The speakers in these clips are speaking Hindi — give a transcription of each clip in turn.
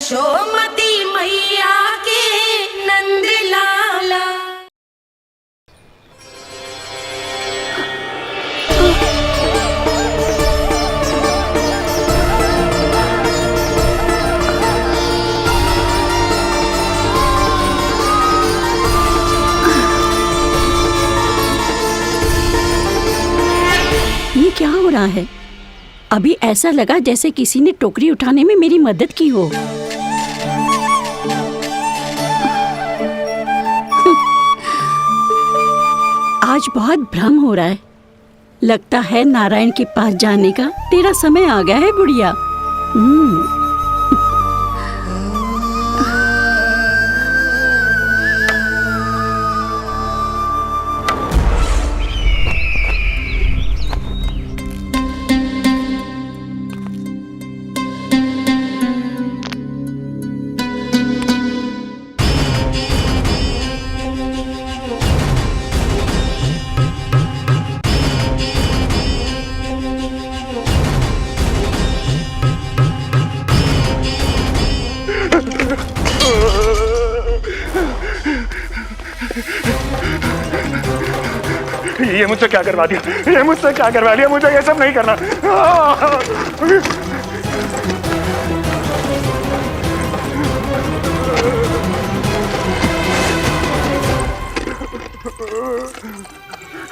यशोमती मैया के नंद लाला। ये क्या हो रहा है? अभी ऐसा लगा जैसे किसी ने टोकरी उठाने में मेरी मदद की हो। आज बहुत भ्रम हो रहा है। लगता है नारायण के पास जाने का तेरा समय आ गया है बुढ़िया। ये मुझसे क्या करवा दिया? ये मुझसे क्या करवा दिया? मुझे ये सब नहीं करना।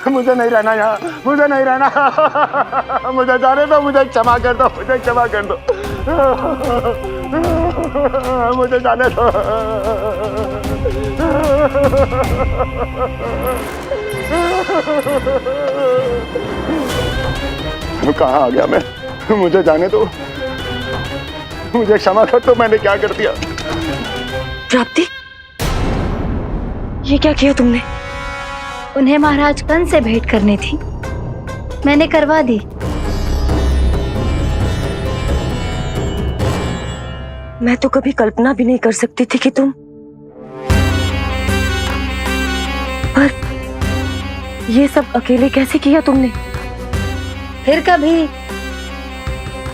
मुझे नहीं रहना यहाँ, मुझे नहीं रहना। मुझे जाने दो, मुझे क्षमा कर दो, मुझे क्षमा कर दो, मुझे जाने दो। कहाँ आ गया मैं? मुझे जाने दो, मुझे क्षमा कर दो। मैंने क्या कर दिया? प्राप्ति, ये क्या किया तुमने? उन्हें महाराज कंस से भेंट करनी थी, मैंने करवा दी। मैं तो कभी कल्पना भी नहीं कर सकती थी कि तुम, पर ये सब अकेले कैसे किया तुमने? फिर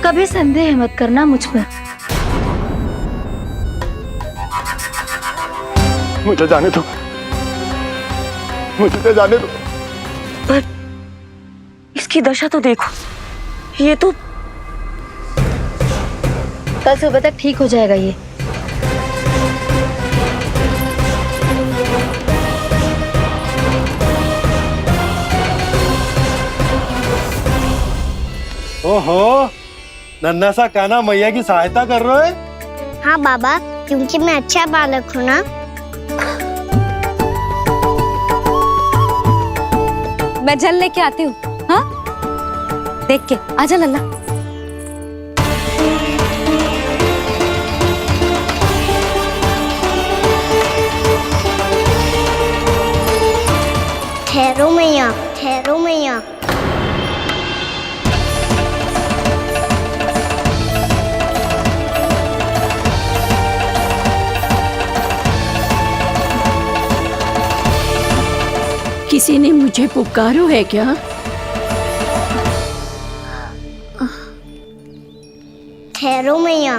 कभी संदेह मत करना मुझ पर। मुझे जाने दो, मुझे जाने दो। पर इसकी दशा तो देखो, ये तो कल सुबह तक ठीक हो जाएगा ये। ओहो, नन्हा सा कान्हा मैया की सहायता कर रहे हो? हाँ बाबा, क्योंकि मैं अच्छा बालक हूँ ना। मैं जल लेके आती हूँ। हाँ, देख के आजा लल्ला। ठहरो मैया, ठहरो मैया। किसी ने मुझे पुकारो है क्या? ठहरो मैया।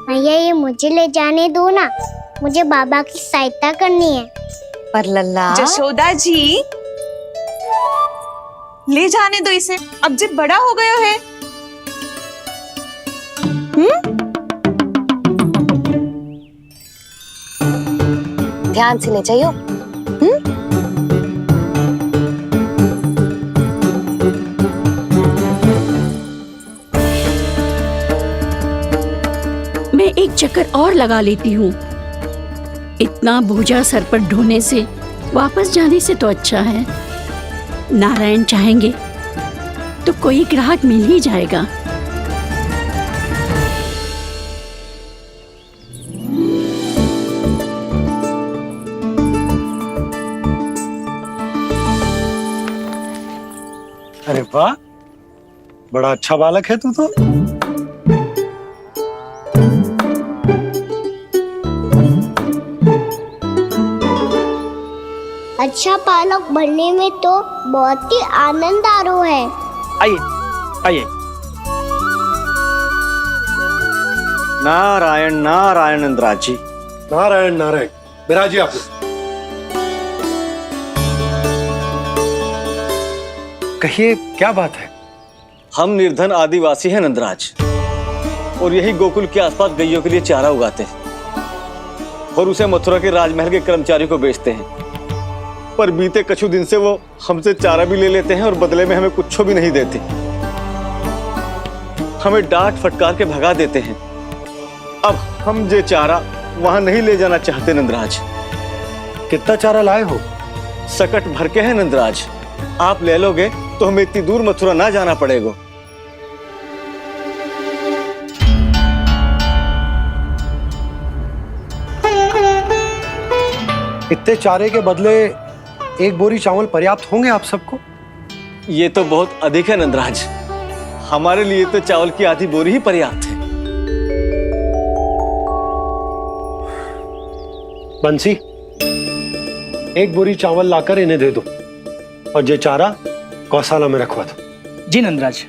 मैया, ये मुझे ले जाने दो ना, मुझे बाबा की सहायता करनी है। पर लल्ला, जशोदा जी, ले जाने दो इसे, अब जब बड़ा हो गया है। ध्यान से ले जाइयो। मैं एक चक्कर और लगा लेती हूँ। इतना बोझा सर पर ढोने से वापस जाने से तो अच्छा है। नारायण चाहेंगे तो कोई ग्राहक मिल ही जाएगा। अरे वाह, बड़ा अच्छा बालक है तू तो। अच्छा बालक बनने में तो बहुत ही आनंद आ रहा है। आइए आइए। नारायण नारायण नंदराज जी। नारायण नारायण। बिराजिए आप। कहिए क्या बात है? हम निर्धन आदिवासी हैं नंदराज, और यही गोकुल के आसपास गैयों के लिए चारा उगाते हैं और उसे मथुरा के राजमहल के कर्मचारियों को बेचते हैं। पर बीते कुछ दिन से वो हमसे चारा भी ले लेते हैं और बदले में हमें कुछ भी नहीं देते। हमें डांट फटकार के भगा देते हैं। अब हम ये चारा वहां नहीं ले जाना चाहते नंदराज। कितना चारा लाए हो? सकट भर के है नंदराज। आप ले लोगे तो हमें इतनी दूर मथुरा ना जाना पड़ेगा। इतने चारे के बदले एक बोरी चावल पर्याप्त होंगे आप सबको? ये तो बहुत अधिक है नंदराज। हमारे लिए तो चावल की आधी बोरी ही पर्याप्त है। बंसी, एक बोरी चावल लाकर इन्हें दे दो और ये चारा गौशाला में रखवा दो। जी नंदराज।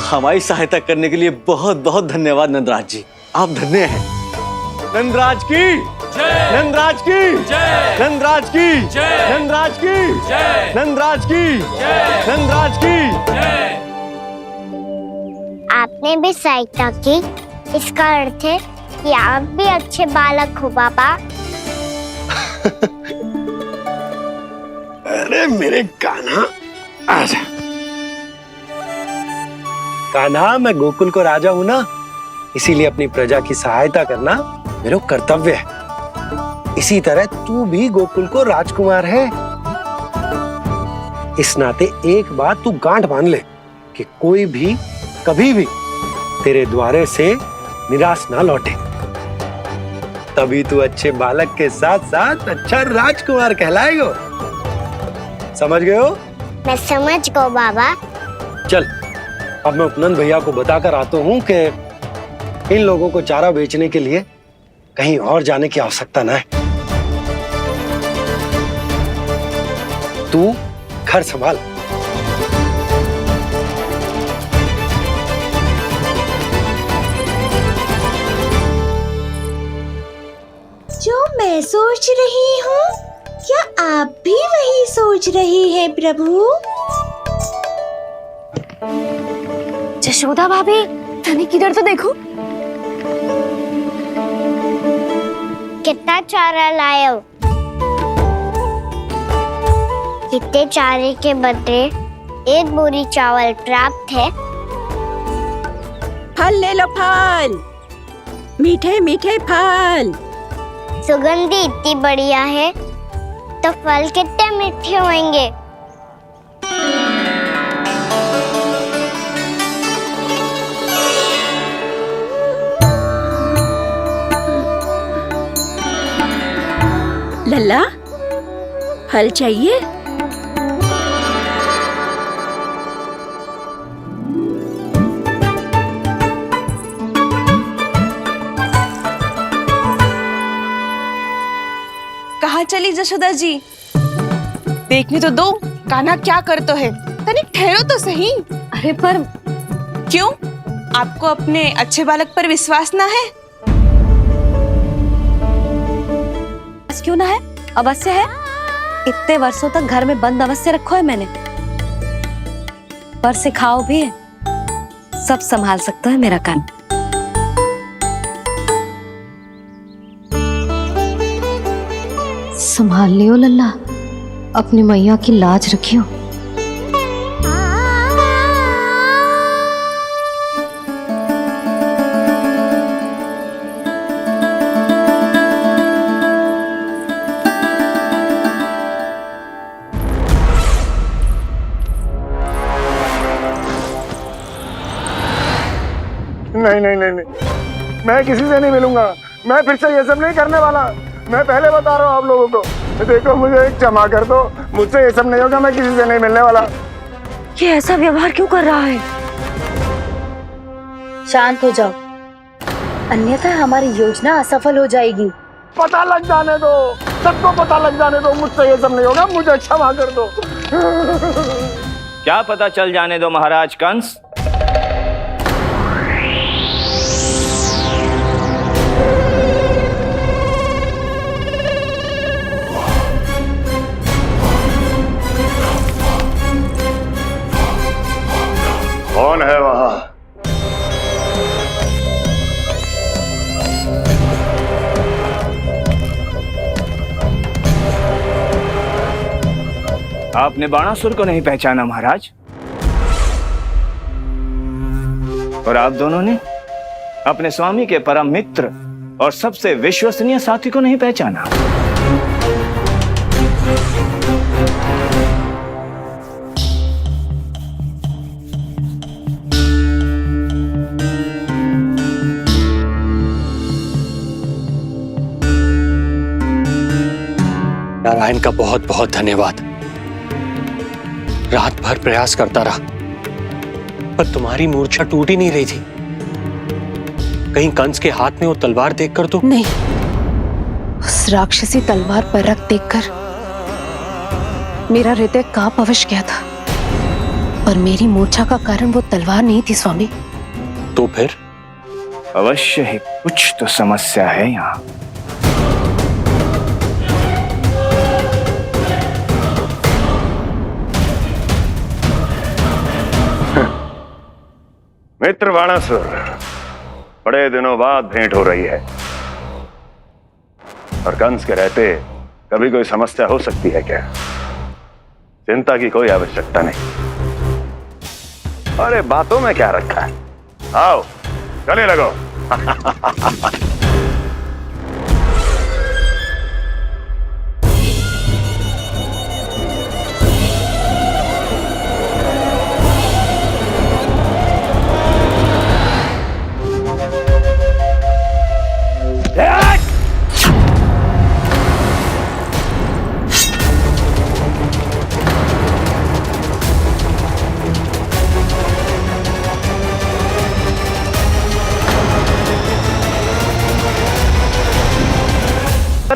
हमारी सहायता करने के लिए बहुत बहुत धन्यवाद नंदराज जी। आप धन्य हैं। नंदराज की जय। नंदराज की जय। नंदराज की जय। नंदराज की जय। नंदराज की जय। नंदराज की जय। आपने भी सहायता की, इसका अर्थ है कि आप भी अच्छे बालक हो बाबा। अरे मेरे कान्हा, आजा। कान्हा, मैं गोकुल को राजा हूं ना, इसीलिए अपनी प्रजा की सहायता करना मेरा कर्तव्य है। इसी तरह तू भी गोकुल को राजकुमार है। इस नाते एक बात तू गांठ बांध ले कि कोई भी कभी भी तेरे द्वारे से निराश ना लौटे। तभी तू अच्छे बालक के साथ साथ अच्छा राजकुमार कहलाएगा। समझ गए हो? मैं समझ गया बाबा। चल, अब मैं उपनंद भैया को बताकर आता हूँ कि इन लोगों को चारा बेचने के लिए कहीं और जाने की आवश्यकता न है। तू घर संभाल। जो मैं सोच रही हूँ, क्या आप भी वही सोच रही हैं प्रभु? यशोदा भाभी, तनिक इधर तो देखो। कितना चारा लाए हो? कितने चारे के बदले एक बोरी चावल प्राप्त है। फल ले लो, फल, मीठे मीठे फल। सुगंधी इतनी बढ़िया है तो फल कितने मीठे होंगे। लल्ला, फल चाहिए? कहाँ चली जशोदा जी? देखने तो दो कान्हा क्या करते है। तनिक ठहरो तो सही। अरे पर क्यों? आपको अपने अच्छे बालक पर विश्वास ना है? क्यों ना है? अवश्य है। इतने वर्षों तक घर में बंद अवश्य रखो है मैंने। पर सिखाओ भी है, सब संभाल सकता है मेरा कान। संभाल लियो लल्ला, अपनी मैया की लाज रखियो। नहीं नहीं नहीं नहीं, मैं किसी से नहीं मिलूंगा। मैं फिर से ये सब नहीं करने वाला। मैं पहले बता रहा हूँ आप लोगों को। देखो मुझे क्षमा कर दो, मुझसे ये सब नहीं होगा, मैं किसी से नहीं मिलने वाला। ये ऐसा व्यवहार क्यों कर रहा है? शांत हो जाओ, अन्यथा हमारी योजना असफल हो जाएगी। पता लग जाने दो, सबको पता लग जाने दो, मुझसे ये सब नहीं होगा, मुझे क्षमा कर दो। क्या पता चल जाने दो महाराज कंस? कौन है वहां? आपने बाणासुर को नहीं पहचाना महाराज, और आप दोनों ने अपने स्वामी के परम मित्र और सबसे विश्वसनीय साथी को नहीं पहचाना। नारायण का बहुत बहुत धन्यवाद। रात भर प्रयास करता रहा, पर तुम्हारी मूर्छा टूट ही नहीं रही थी। कहीं कंस के हाथ में वो तलवार देखकर तो नहीं, उस राक्षसी तलवार पर रख देखकर मेरा हृदय कांप अवश्य गया था, पर मेरी मूर्छा का कारण वो तलवार नहीं थी स्वामी। तो फिर? अवश्य ही कुछ तो समस्या है यहाँ। मित्र बाणासुर, बड़े दिनों बाद भेंट हो रही है, और कंस के रहते कभी कोई समस्या हो सकती है क्या? चिंता की कोई आवश्यकता नहीं। अरे बातों में क्या रखा है, आओ गले लगो।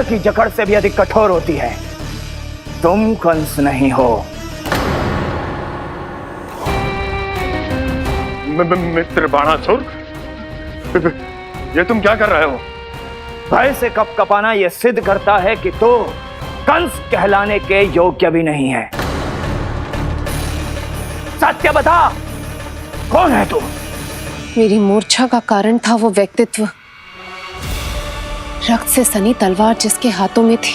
की जकड़ से भी अधिक कठोर होती है। तुम कंस नहीं हो। मित्र बाणासुर, ये तुम क्या कर रहे हो? भय से कपकपाना यह सिद्ध करता है कि तो कंस कहलाने के योग्य भी नहीं है। सत्य बता, कौन है तू? मेरी मूर्छा का कारण था वो व्यक्तित्व, रक्त से सनी तलवार जिसके हाथों में थी।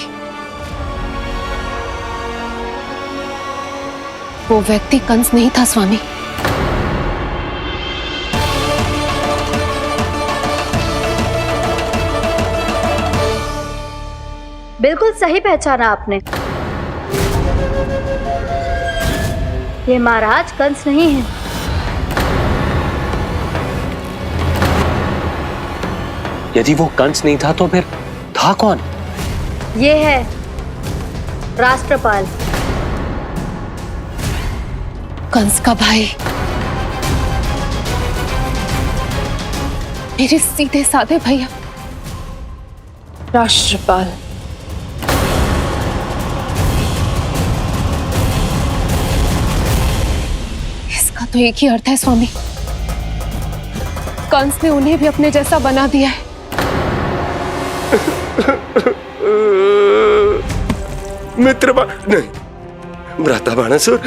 वो व्यक्ति कंस नहीं था स्वामी। बिल्कुल सही पहचाना आपने। ये महाराज कंस नहीं है। यदि वो कंस नहीं था तो फिर था कौन? ये है राष्ट्रपाल, कंस का भाई, मेरे सीधे साधे भैया राष्ट्रपाल। इसका तो एक ही अर्थ है स्वामी, कंस ने उन्हें भी अपने जैसा बना दिया है। नहीं, भ्राता बाणासुर,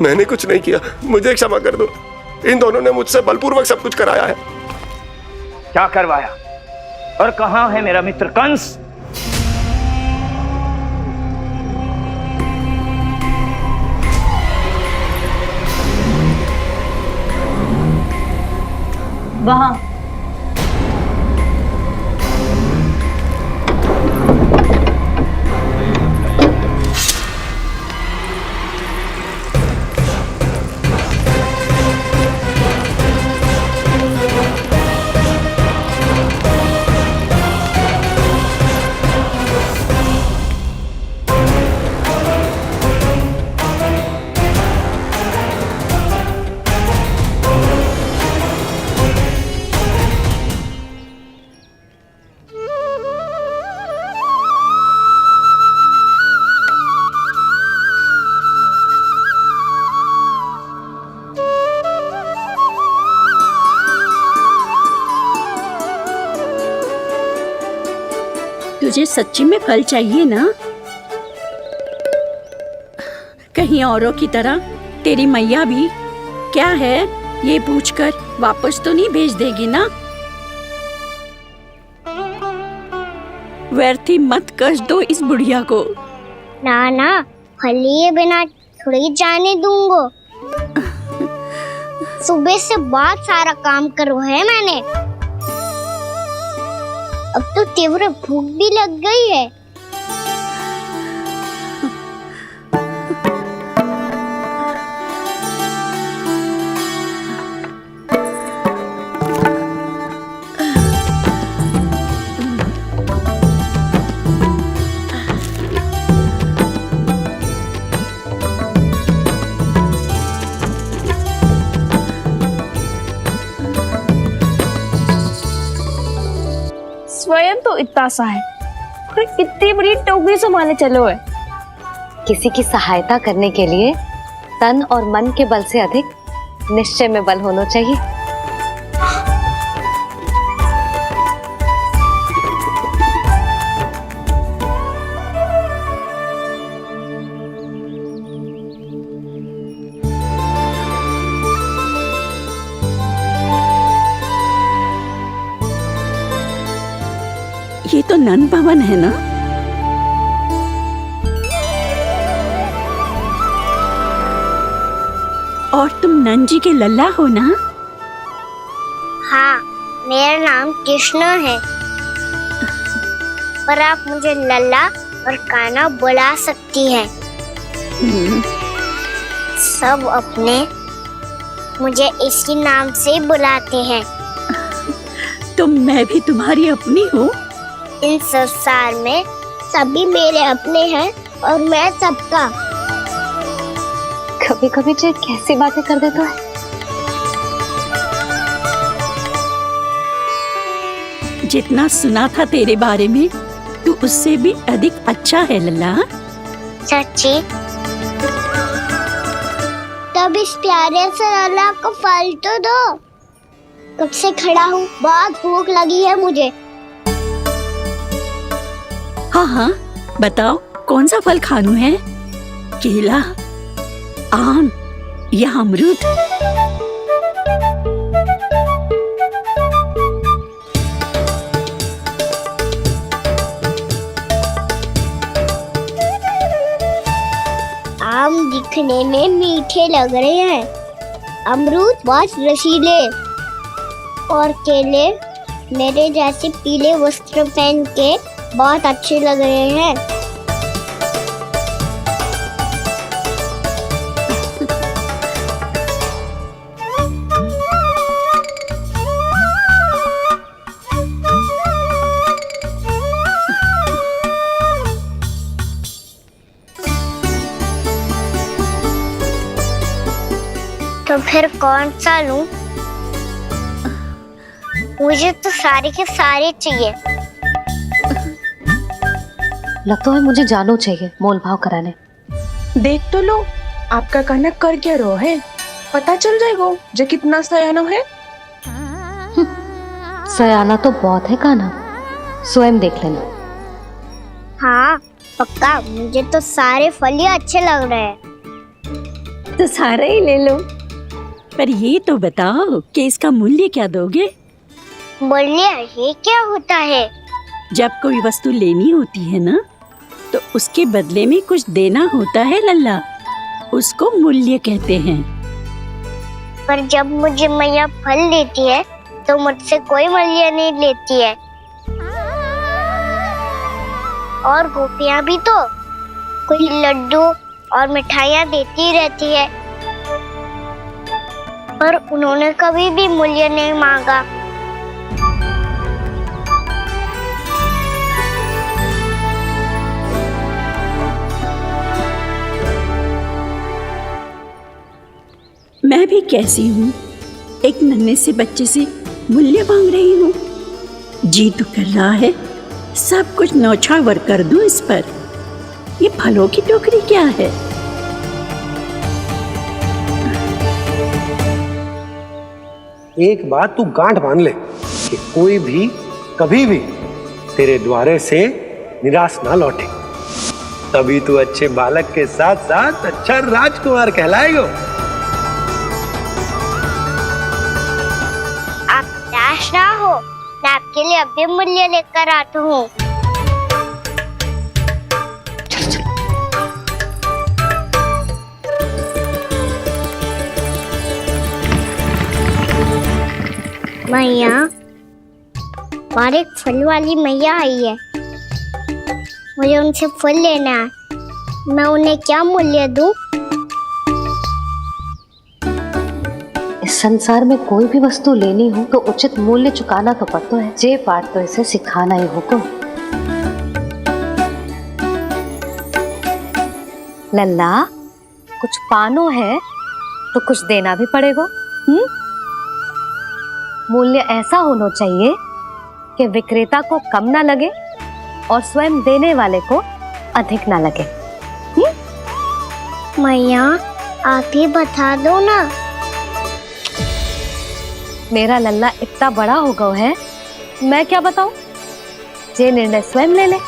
मैंने कुछ नहीं किया, मुझे क्षमा कर दो। इन दोनों ने मुझसे बलपूर्वक सब कुछ कराया है। क्या करवाया और कहां है मेरा मित्र कंस? वहां। तुझे सच्ची में फल चाहिए ना? कहीं औरों की तरह तेरी मैया भी क्या है ये पूछकर वापस तो नहीं भेज देगी ना? व्यर्थ ही मत कष्ट दो इस बुढ़िया को। ना ना, फल लिए बिना थोड़ी जाने दूंगो। सुबह से बहुत सारा काम करो है मैंने। अब तो तीव्र भूख भी लग गई है। स्वयं तो इतना सा है, कितनी बड़ी टोकरी संभाले चलो है। किसी की सहायता करने के लिए तन और मन के बल से अधिक निश्चय में बल होना चाहिए। ये तो नन भवन है ना? और तुम नन जी के लल्ला हो ना? हाँ, मेरा नाम कृष्ण है, पर आप मुझे लल्ला और कान्हा बुला सकती हैं। सब अपने मुझे इसी नाम से बुलाते हैं। तो मैं भी तुम्हारी अपनी हूँ। इन संसार में सभी मेरे अपने हैं और मैं सबका। कभी कभी जो कैसी बातें कर देता है। जितना सुना था तेरे बारे में तू उससे भी अधिक अच्छा है लल्ला। सच्ची? तब इस प्यारे से लल्ला को फल तो दो। कब से खड़ा हूँ, बहुत भूख लगी है मुझे। हाँ हाँ बताओ, कौन सा फल खानू है? केला, आम या अमरूद? आम दिखने में मीठे लग रहे हैं, अमरूद बहुत रसीले और केले मेरे जैसे पीले वस्त्र पहन के बहुत अच्छे लग रहे हैं। तो फिर कौन सा लूं? मुझे तो सारे के सारे चाहिए। लगता है मुझे जानू चाहिए मोल भाव कराने। देख तो लो, आपका कान्हा कर क्या रहा है, पता चल जाएगा जो कितना सयाना है। सयाना तो बहुत है कान्हा, स्वयं देख लेना। हाँ पक्का, मुझे तो सारे फल ही अच्छे लग रहे हैं। तो सारा ही ले लो। पर ये तो बताओ कि इसका मूल्य क्या दोगे? मूल्य ये क्या होता है? जब कोई वस्तु लेनी होती है ना, तो उसके बदले में कुछ देना होता है लल्ला, उसको मूल्य कहते हैं। पर जब मुझे मैया फल देती है तो मुझसे कोई मूल्य नहीं लेती है। और गोपियां भी तो कोई लड्डू और मिठाइयाँ देती रहती है, पर उन्होंने कभी भी मूल्य नहीं मांगा। मैं भी कैसी हूँ, एक नन्हे से बच्चे से मूल्य मांग रही हूँ। जी तो कर रहा है सब कुछ न्यौछावर कर दूं इस पर। ये फलों की टोकरी क्या है? एक बात तू गांठ बांध ले कि कोई भी कभी भी तेरे द्वारे से निराश ना लौटे, तभी तू अच्छे बालक के साथ साथ अच्छा राजकुमार कहलाएगा। आप निराश ना हो, मैं आपके लिए अभी मूल्य लेकर आता हूँ। मैया, और एक फल वाली मैया आई है, मुझे उनसे फल लेना है। मैं उन्हें क्या मूल्य दूं? इस संसार में कोई भी वस्तु लेनी हो तो उचित मूल्य चुकाना तो पड़ता है। जे पाठ तो इसे सिखाना ही होगा। लल्ला, कुछ पानो है तो कुछ देना भी पड़ेगा। मूल्य ऐसा होना चाहिए कि विक्रेता को कम ना लगे और स्वयं देने वाले को अधिक ना लगे। मैया, आप ही बता दो ना। मेरा लल्ला इतना बड़ा हो गया है, मैं क्या बताऊं? ये निर्णय स्वयं ले ले।